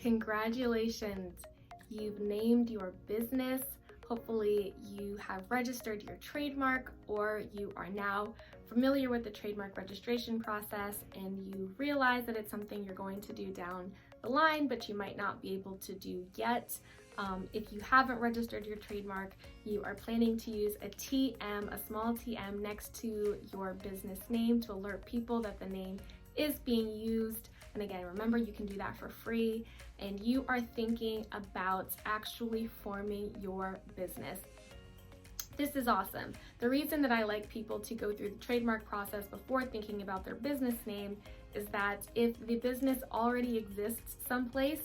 Congratulations, you've named your business. Hopefully you have registered your trademark, or you are now familiar with the trademark registration process and you realize that it's something you're going to do down the line, but you might not be able to do yet. If you haven't registered your trademark, you are planning to use a TM, a small TM next to your business name to alert people that the name is being used. And again, remember, you can do that for free, and you are thinking about actually forming your business. This is awesome. The reason that I like people to go through the trademark process before thinking about their business name is that if the business already exists someplace,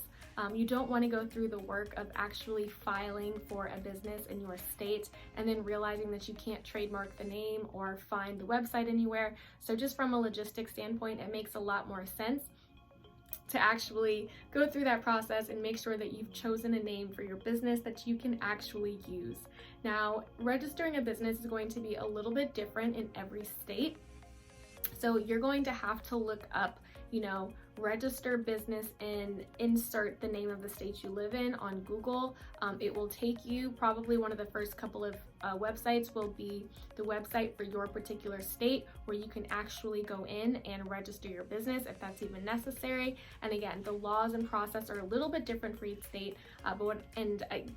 you don't want to go through the work of actually filing for a business in your state and then realizing that you can't trademark the name or find the website anywhere. So just from a logistics standpoint, it makes a lot more sense to actually go through that process and make sure that you've chosen a name for your business that you can actually use. Now, registering a business is going to be a little bit different in every state. So you're going to have to look up, register business and insert the name of the state you live in on Google. It will take you, probably one of the first couple of websites will be the website for your particular state, where you can actually go in and register your business if that's even necessary. And again, the laws and process are a little bit different for each state,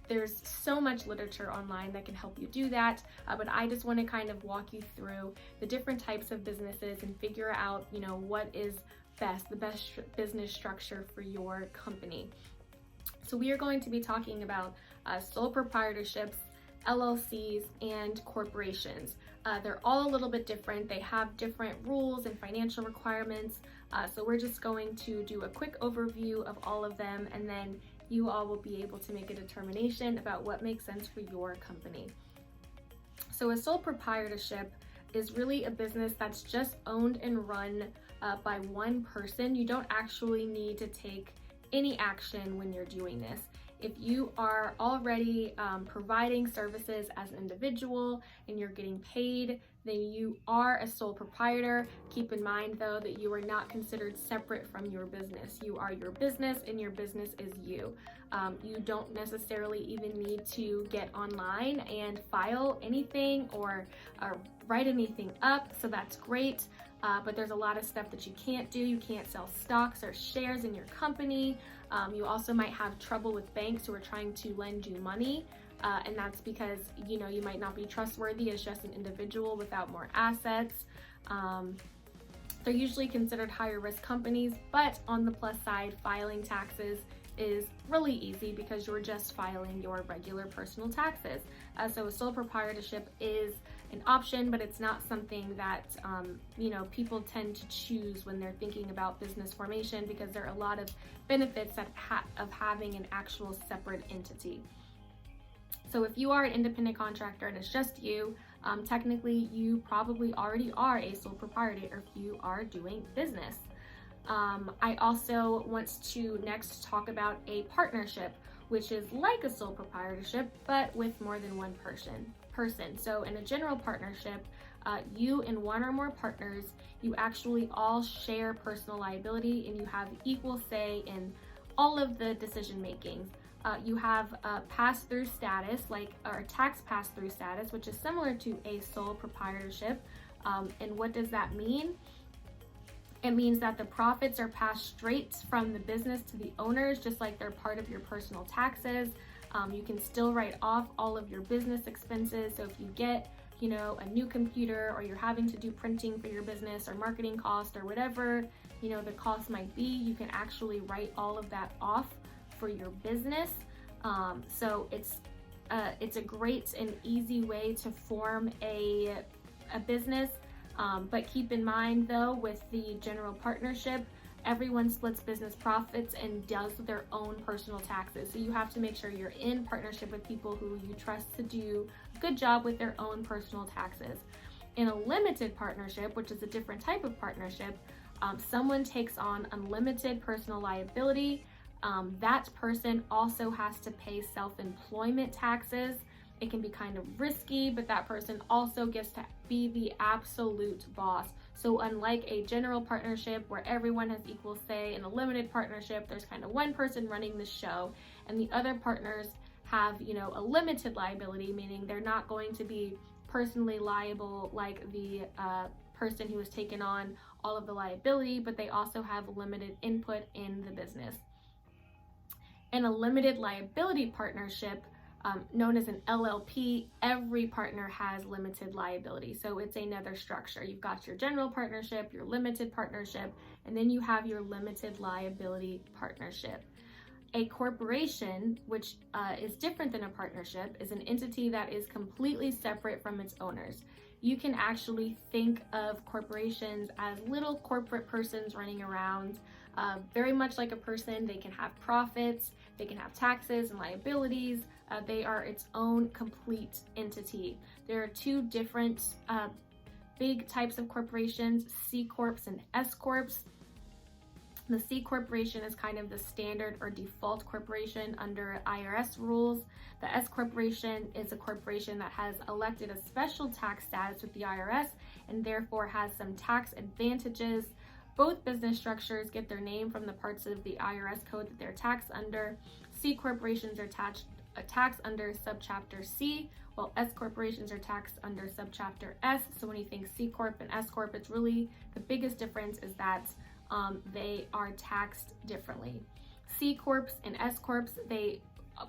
there's so much literature online that can help you do that. But I just want to kind of walk you through the different types of businesses and figure out, what is the best business structure for your company. So we are going to be talking about sole proprietorships, LLCs, and corporations. They're all a little bit different. They have different rules and financial requirements. So we're just going to do a quick overview of all of them, and then you all will be able to make a determination about what makes sense for your company. So a sole proprietorship is really a business that's just owned and run by one person. You don't actually need to take any action when you're doing this. If you are already providing services as an individual and you're getting paid, then you are a sole proprietor. Keep in mind though that you are not considered separate from your business. You are your business and your business is you. You don't necessarily even need to get online and file anything or write anything up, so that's great. But there's a lot of stuff that you can't do. You can't sell stocks or shares in your company. You also might have trouble with banks who are trying to lend you money. And that's because, you might not be trustworthy as just an individual without more assets. They're usually considered higher risk companies, but on the plus side, filing taxes is really easy because you're just filing your regular personal taxes. So a sole proprietorship is an option, but it's not something that people tend to choose when they're thinking about business formation, because there are a lot of benefits of having an actual separate entity. So if you are an independent contractor and it's just you, technically you probably already are a sole proprietor if you are doing business. I also want to next talk about a partnership, which is like a sole proprietorship, but with more than one person. So in a general partnership, you and one or more partners, you actually all share personal liability and you have equal say in all of the decision making. You have a pass-through status, or tax pass-through status, which is similar to a sole proprietorship. And what does that mean? It means that the profits are passed straight from the business to the owners, just like they're part of your personal taxes. You can still write off all of your business expenses. So if you get, a new computer, or you're having to do printing for your business or marketing cost or whatever, the cost might be, you can actually write all of that off for your business. So it's a great and easy way to form a business. But keep in mind though, with the general partnership, everyone splits business profits and does their own personal taxes. So you have to make sure you're in partnership with people who you trust to do a good job with their own personal taxes. In a limited partnership, which is a different type of partnership, someone takes on unlimited personal liability. That person also has to pay self-employment taxes. It can be kind of risky, but that person also gets to be the absolute boss. So unlike a general partnership where everyone has equal say, in a limited partnership, there's kind of one person running the show, and the other partners have, a limited liability, meaning they're not going to be personally liable like the person who has taken on all of the liability, but they also have limited input in the business. In a limited liability partnership, known as an LLP, every partner has limited liability. So it's another structure. You've got your general partnership, your limited partnership, and then you have your limited liability partnership. A corporation, which is different than a partnership, is an entity that is completely separate from its owners. You can actually think of corporations as little corporate persons running around, very much like a person. They can have profits, they can have taxes and liabilities. They are its own complete entity. There are two different big types of corporations, C Corps and S Corps. The C corporation is kind of the standard or default corporation under IRS rules. The S corporation is a corporation that has elected a special tax status with the IRS and therefore has some tax advantages. Both business structures get their name from the parts of the IRS code that they're taxed under. C corporations are taxed under subchapter C, while S corporations are taxed under subchapter S. So when you think C Corp and S Corp, it's really the biggest difference is that they are taxed differently. C Corps and S Corps, they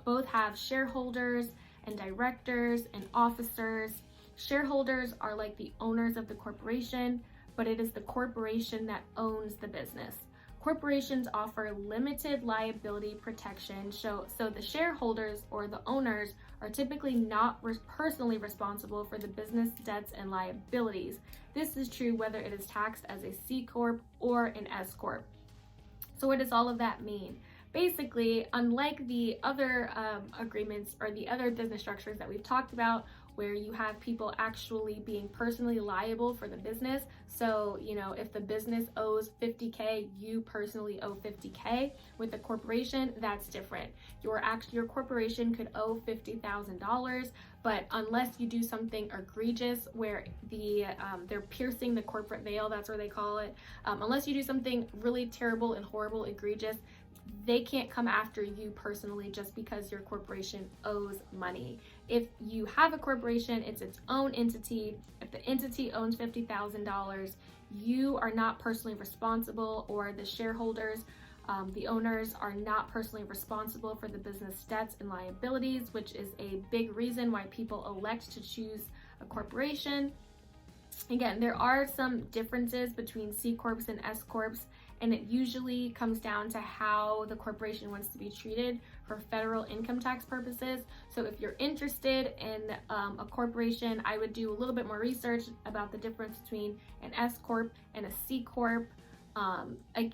both have shareholders and directors and officers. Shareholders are like the owners of the corporation, but it is the corporation that owns the business. Corporations offer limited liability protection, so the shareholders or the owners are typically not personally responsible for the business debts and liabilities. This is true whether it is taxed as a C Corp or an S Corp. So what does all of that mean? Basically, unlike the other agreements or the other business structures that we've talked about, where you have people actually being personally liable for the business. So, if the business owes $50K, you personally owe $50K. With a corporation, that's different. Your corporation could owe $50,000, but unless you do something egregious where they're piercing the corporate veil, that's what they call it. Unless you do something really terrible and horrible, egregious, they can't come after you personally just because your corporation owes money. If you have a corporation, it's its own entity. If the entity owns $50,000, you are not personally responsible, or the shareholders, the owners are not personally responsible for the business debts and liabilities, which is a big reason why people elect to choose a corporation. Again, there are some differences between C Corps and S Corps, and it usually comes down to how the corporation wants to be treated for federal income tax purposes. So if you're interested in a corporation, I would do a little bit more research about the difference between an S Corp and a C Corp.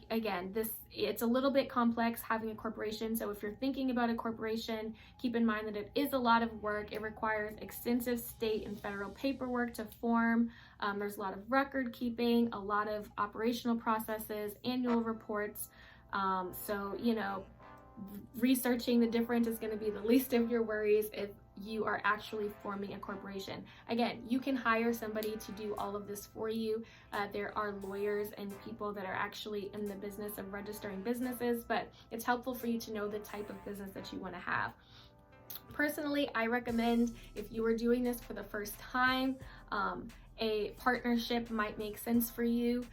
Again, it's a little bit complex having a corporation. So if you're thinking about a corporation, keep in mind that it is a lot of work. It requires extensive state and federal paperwork to form. There's a lot of record keeping, a lot of operational processes, annual reports. Researching the difference is going to be the least of your worries if you are actually forming a corporation. Again, you can hire somebody to do all of this for you. There are lawyers and people that are actually in the business of registering businesses, but it's helpful for you to know the type of business that you want to have. Personally, I recommend, if you are doing this for the first time, a partnership might make sense for you,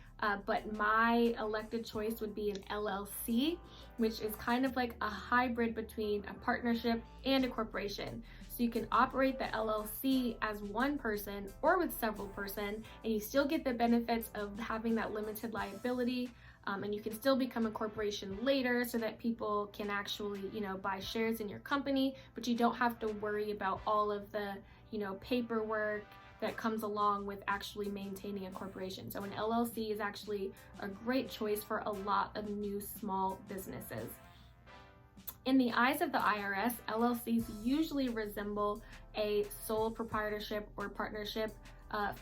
but my elected choice would be an LLC, which is kind of like a hybrid between a partnership and a corporation. So you can operate the LLC as one person or with several person, and you still get the benefits of having that limited liability, and you can still become a corporation later so that people can actually, buy shares in your company, but you don't have to worry about all of the, paperwork that comes along with actually maintaining a corporation. So an LLC is actually a great choice for a lot of new small businesses. In the eyes of the IRS, LLCs usually resemble a sole proprietorship or partnership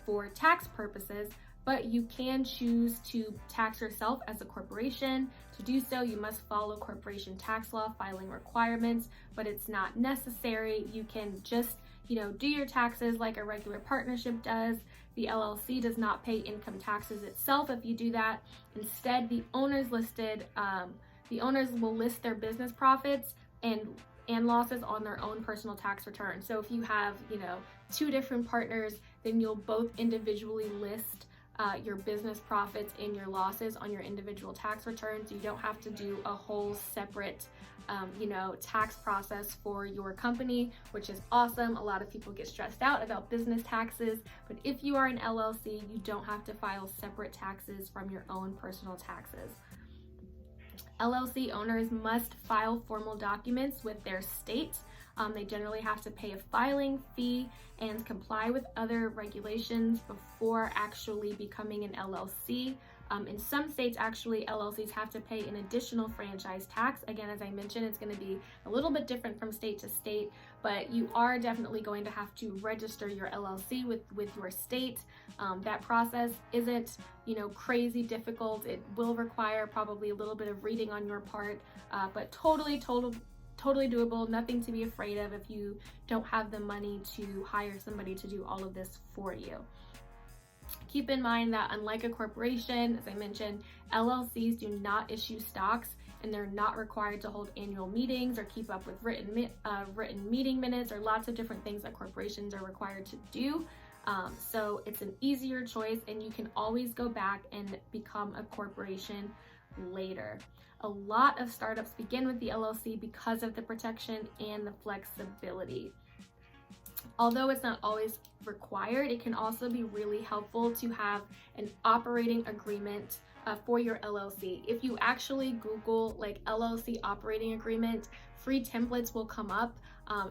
for tax purposes, but you can choose to tax yourself as a corporation. To do so, you must follow corporation tax law filing requirements, but it's not necessary. You can just do your taxes like a regular partnership does. The LLC does not pay income taxes itself if you do that. Instead, the owners will list their business profits and losses on their own personal tax return. So if you have, two different partners, then you'll both individually list your business profits and your losses on your individual tax returns. You don't have to do a whole separate tax process for your company, which is awesome. A lot of people get stressed out about business taxes, but if you are an LLC, you don't have to file separate taxes from your own personal taxes. LLC owners must file formal documents with their state. They generally have to pay a filing fee and comply with other regulations before actually becoming an LLC. In some states, actually, LLCs have to pay an additional franchise tax. Again, as I mentioned, it's going to be a little bit different from state to state, but you are definitely going to have to register your LLC with your state. That process isn't, crazy difficult. It will require probably a little bit of reading on your part, but totally doable, nothing to be afraid of if you don't have the money to hire somebody to do all of this for you. Keep in mind that unlike a corporation, as I mentioned, LLCs do not issue stocks, and they're not required to hold annual meetings or keep up with written meeting minutes or lots of different things that corporations are required to do. So it's an easier choice, and you can always go back and become a corporation later. A lot of startups begin with the LLC because of the protection and the flexibility. Although it's not always required, it can also be really helpful to have an operating agreement for your LLC. If you actually Google LLC operating agreement, free templates will come up.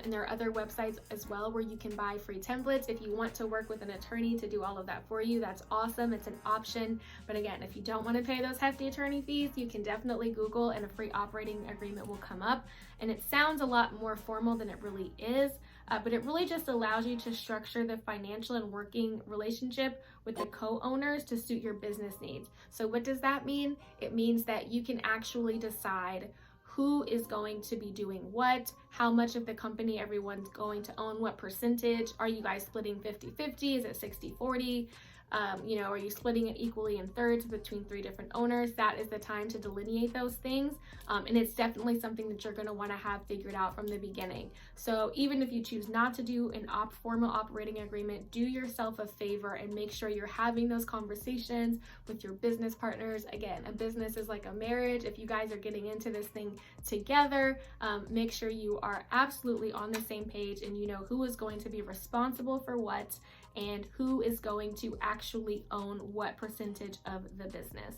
And there are other websites as well where you can buy free templates. If you want to work with an attorney to do all of that for you, that's awesome. It's an option. But again, if you don't want to pay those hefty attorney fees, you can definitely Google and a free operating agreement will come up. And it sounds a lot more formal than it really is, but it really just allows you to structure the financial and working relationship with the co-owners to suit your business needs. So what does that mean? It means that you can actually decide who is going to be doing what, how much of the company everyone's going to own, what percentage. Are you guys splitting 50-50? Is it 60-40? Are you splitting it equally in thirds between 3 different owners? That is the time to delineate those things. And it's definitely something that you're going to want to have figured out from the beginning. So even if you choose not to do an formal operating agreement, do yourself a favor and make sure you're having those conversations with your business partners. Again, a business is like a marriage. If you guys are getting into this thing together, make sure you are absolutely on the same page and you know who is going to be responsible for what and who is going to actually own what percentage of the business.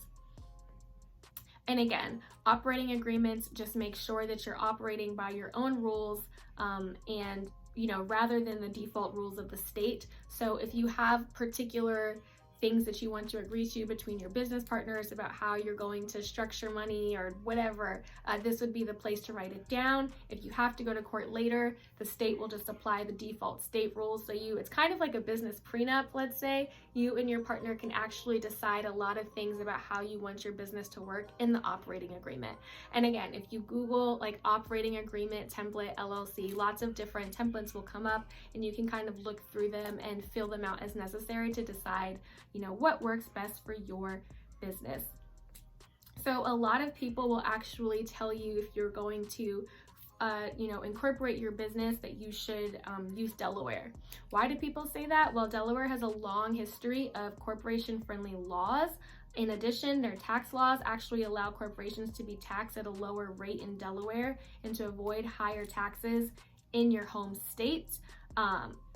And again, operating agreements just make sure that you're operating by your own rules and rather than the default rules of the state. So if you have particular things that you want to agree to between your business partners about how you're going to structure money or whatever, this would be the place to write it down. If you have to go to court later, the state will just apply the default state rules. So it's kind of like a business prenup, let's say. You and your partner can actually decide a lot of things about how you want your business to work in the operating agreement. And again, if you Google operating agreement template LLC, lots of different templates will come up and you can kind of look through them and fill them out as necessary to decide what works best for your business. So a lot of people will actually tell you if you're going to incorporate your business that you should use Delaware. Why do people say that? Well, Delaware has a long history of corporation-friendly laws. In addition, their tax laws actually allow corporations to be taxed at a lower rate in Delaware and to avoid higher taxes in your home state.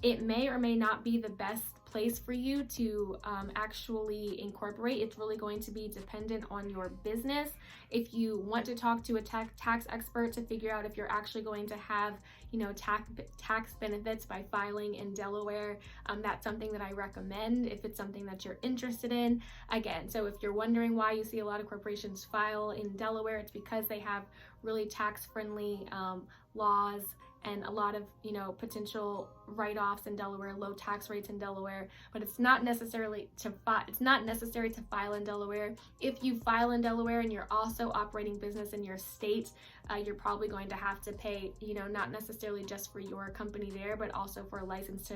It may or may not be the best place for you to actually incorporate. It's really going to be dependent on your business. If you want to talk to a tax expert to figure out if you're actually going to have tax benefits by filing in Delaware, that's something that I recommend if it's something that you're interested in. Again, so if you're wondering why you see a lot of corporations file in Delaware, it's because they have really tax-friendly laws and a lot of potential write-offs in Delaware, low tax rates in Delaware, but it's not necessary to file in Delaware. If you file in Delaware and you're also operating business in your state, you're probably going to have to pay, you know, not necessarily just for your company there, but also for a license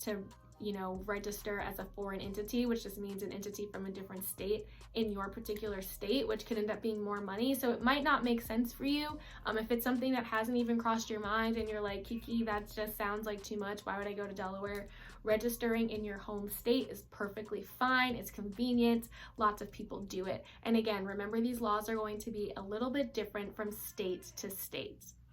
to you know, register as a foreign entity, which just means an entity from a different state in your particular state, which could end up being more money. So it might not make sense for you. If it's something that hasn't even crossed your mind and you're like, Kiki, that just sounds like too much, why would I go to Delaware? Registering in your home state is perfectly fine. It's convenient. Lots of people do it. And again, remember, these laws are going to be a little bit different from state to state.